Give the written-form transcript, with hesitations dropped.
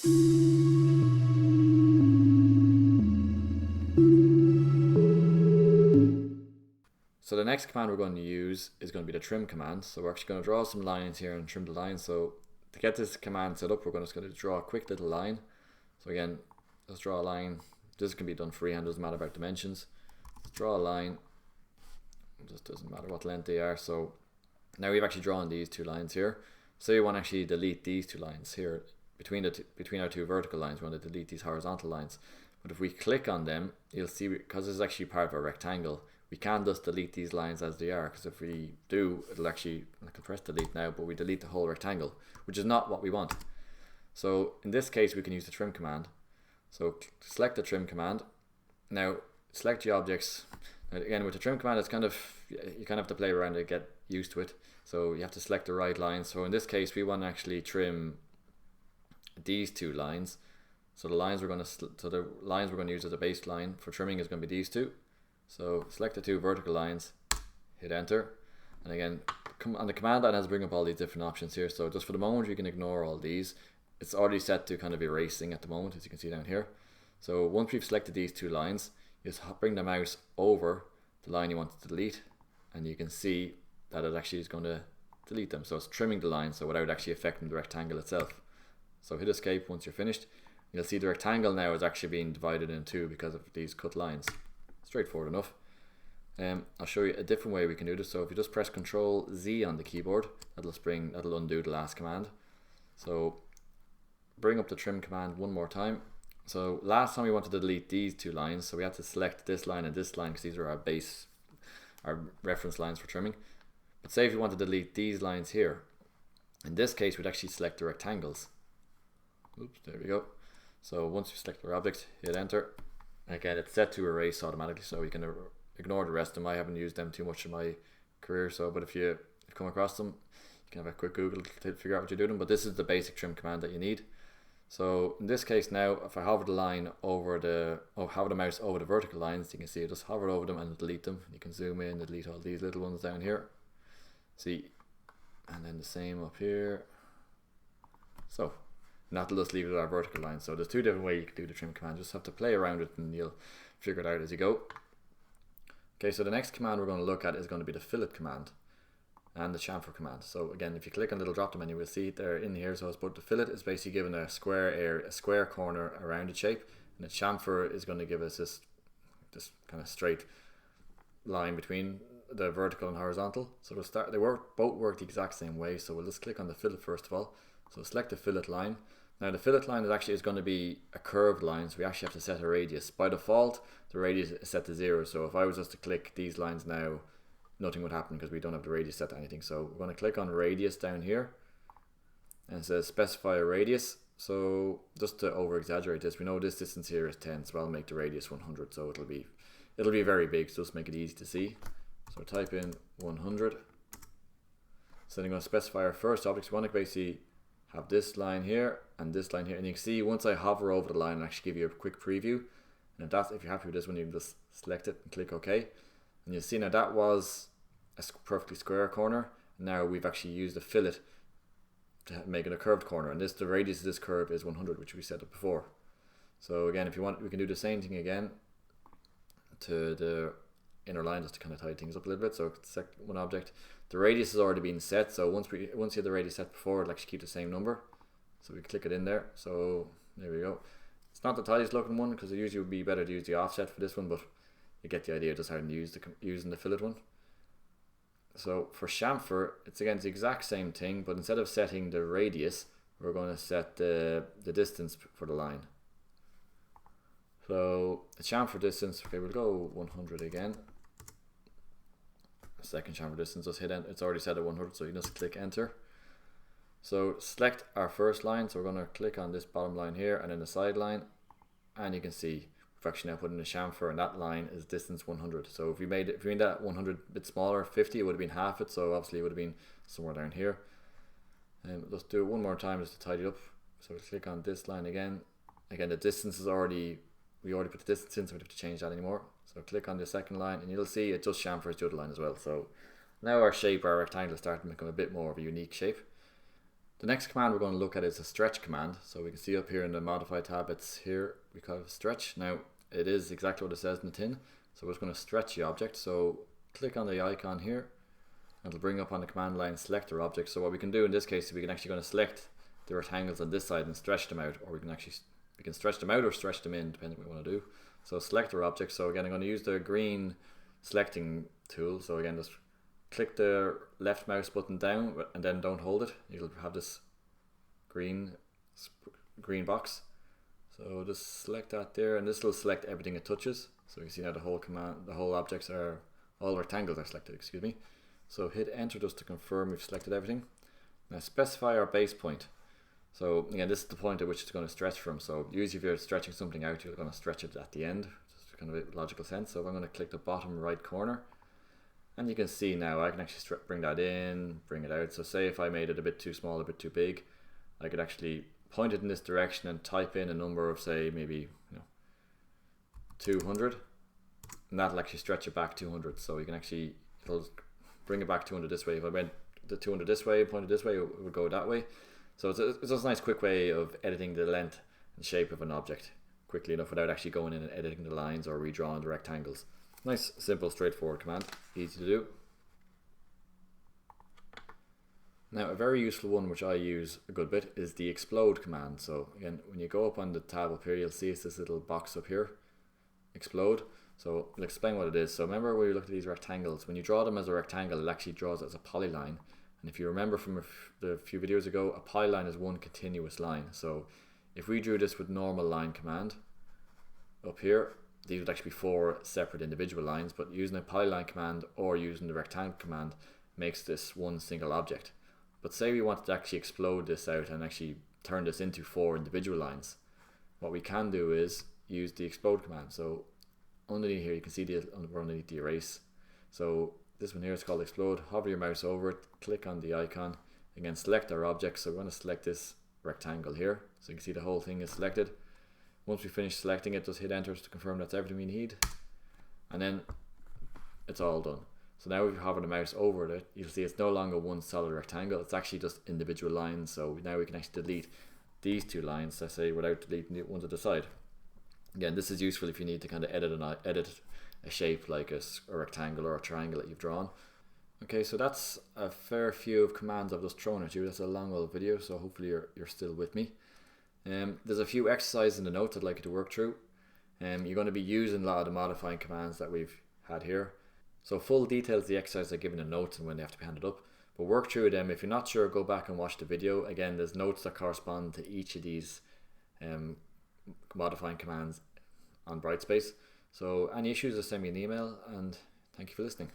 So the next command we're going to use is going to be the trim command. So we're actually going to draw some lines here and trim the lines. So to get this command set up, we're just going to draw a quick little line. So again, let's draw a line. This can be done freehand, doesn't matter about dimensions. Let's draw a line. It just doesn't matter what length they are. So now we've actually drawn these two lines here. So you want to actually delete these two lines here between our two vertical lines. We want to delete these horizontal lines. But if we click on them, you'll see, because this is actually part of a rectangle, we can just delete these lines as they are, because if we do, it'll actually, I can press delete now, but we delete the whole rectangle, which is not what we want. So in this case, we can use the trim command. So select the trim command. Now select the objects. Now again, with the trim command, it's kind of, you kind of have to play around to get used to it. So you have to select the right line. So in this case, we want to actually trim these two lines. So the lines we're going to use as a baseline for trimming is going to be these two. So select the two vertical lines, hit enter, and again, on the command line has to bring up all these different options here. So just for the moment, you can ignore all these. It's already set to kind of erasing at the moment, as you can see down here. So once we've selected these two lines, you just bring the mouse over the line you want to delete, and you can see that it actually is going to delete them. So it's trimming the line, so without actually affecting the rectangle itself. So hit escape once you're finished. You'll see the rectangle now is actually being divided in two because of these cut lines. Straightforward enough. I'll show you a different way we can do this. So if you just press Control Z on the keyboard, that'll undo the last command. So bring up the trim command one more time. So last time we wanted to delete these two lines, so we had to select this line and this line because these are our reference lines for trimming. But say if you want to delete these lines here, in this case we'd actually select the rectangles. Oops, there we go. So once you select your object, hit enter. Again, it's set to erase automatically, so you can ignore the rest of them. I haven't used them too much in my career, but if you come across them, you can have a quick Google to figure out what you're doing. But this is the basic trim command that you need. So in this case now, if I hover the line hover the mouse over the vertical lines, you can see I just hover over them and delete them. You can zoom in and delete all these little ones down here. See, and then the same up here. So. And that'll just leave it at our vertical line. So there's two different ways you can do the trim command. Just have to play around it and you'll figure it out as you go. Okay, so the next command we're going to look at is going to be the fillet command and the chamfer command. So again, if you click on the little drop down menu, we'll see it there in here. So the fillet is basically given a square corner around the shape, and the chamfer is going to give us this kind of straight line between the vertical and horizontal. So they both work the exact same way. So we'll just click on the fillet first of all. So select the fillet line. Now the fillet line is going to be a curved line, so we actually have to set a radius. By default, the radius is set to 0. So if I was just to click these lines now, nothing would happen because we don't have the radius set to anything. So we're going to click on radius down here, and it says specify a radius. So just to over exaggerate this, we know this distance here is 10, so I'll make the radius 100. So it'll be very big, so just make it easy to see. So type in 100. So then I'm going to specify our first object. So we want to basically have this line here and this line here, and you can see once I hover over the line, I'll actually give you a quick preview. And if you're happy with this one, you can just select it and click OK. And you'll see now that was a perfectly square corner. Now we've actually used a fillet to make it a curved corner, and the radius of this curve is 100, which we set up before. So again, if you want, we can do the same thing again to the inner line just to kind of tie things up a little bit. So select one object. The radius has already been set, so once you have the radius set before, it'll actually keep the same number. So we click it in there. So there we go. It's not the tightest looking one because it usually would be better to use the offset for this one, but you get the idea just how to use using the fillet one. So for chamfer, it's the exact same thing, but instead of setting the radius, we're going to set the distance for the line. So the chamfer distance, okay, we'll go 100 again. Second chamfer distance, just hit enter. It's already set at 100, so you just click enter. So select our first line, so we're going to click on this bottom line here and then the side line, and you can see we've actually now put in a chamfer, and that line is distance 100. So if we made that 100 a bit smaller, 50, it would have been half it, so obviously it would have been somewhere down here. And let's do it one more time just to tidy it up. So we'll click on this line again. Again, the distance is we already put the distance in, so we don't have to change that anymore. So click on the second line and you'll see it just chamfers the other line as well. So now our rectangle is starting to become a bit more of a unique shape. The next command we're going to look at is a stretch command. So we can see up here in the modify tab, it's here, we call it stretch. Now it is exactly what it says in the tin. So we're just going to stretch the object. So click on the icon here, and it'll bring up on the command line select our object. So what we can do in this case is we can actually going to select the rectangles on this side and stretch them out, or we can stretch them out or stretch them in, depending on what we want to do. So select our object. So again, I'm going to use the green selecting tool. So again, just click the left mouse button down and then don't hold it. You'll have this green box. So just select that there, and this will select everything it touches. So you can see now the whole objects are, all rectangles are selected, excuse me. So hit enter just to confirm we've selected everything. Now specify our base point. So again, this is the point at which it's going to stretch from. So usually if you're stretching something out, you're going to stretch it at the end. Just kind of a logical sense. So I'm going to click the bottom right corner, and you can see now I can actually bring that in, bring it out. So say if I made it a bit too small, a bit too big, I could actually point it in this direction and type in a number of, say, maybe 200, and that'll actually stretch it back 200. So you can actually, it'll bring it back 200 this way. If I went the 200 this way, pointed this way, it would go that way. So it's just a nice quick way of editing the length and shape of an object quickly enough without actually going in and editing the lines or redrawing the rectangles. Nice, simple, straightforward command, easy to do. Now a very useful one which I use a good bit is the explode command. So again, when you go up on the tab up here, you'll see it's this little box up here, explode. So I'll explain what it is. So remember when we looked at these rectangles, when you draw them as a rectangle, it actually draws it as a polyline. And if you remember from a few videos ago, a polyline is one continuous line. So if we drew this with normal line command up here, these would actually be 4 separate individual lines, but using a polyline command or using the rectangle command makes this one single object. But say we wanted to actually explode this out and actually turn this into 4 individual lines, what we can do is use the explode command. So underneath here you can see we're underneath the erase. So this one here is called explode. Hover your mouse over it, click on the icon, again select our object. So we're going to select this rectangle here, so you can see the whole thing is selected. Once we finish selecting it, just hit enter to confirm that's everything we need, and then it's all done. So now if you hover the mouse over it, you'll see it's no longer one solid rectangle, it's actually just individual lines. So now we can actually delete these 2 lines, let's say, without deleting the ones at the side. Again, this is useful if you need to kind of edit a shape like a rectangle or a triangle that you've drawn. Okay, so that's a fair few of commands I've just thrown at you. That's a long old video, so hopefully you're still with me. There's a few exercises in the notes I'd like you to work through. You're going to be using a lot of the modifying commands that we've had here. So full details of the exercise are given in notes and when they have to be handed up. But work through them. If you're not sure, go back and watch the video. Again, there's notes that correspond to each of these modifying commands on Brightspace. So any issues, just send me an email, and thank you for listening.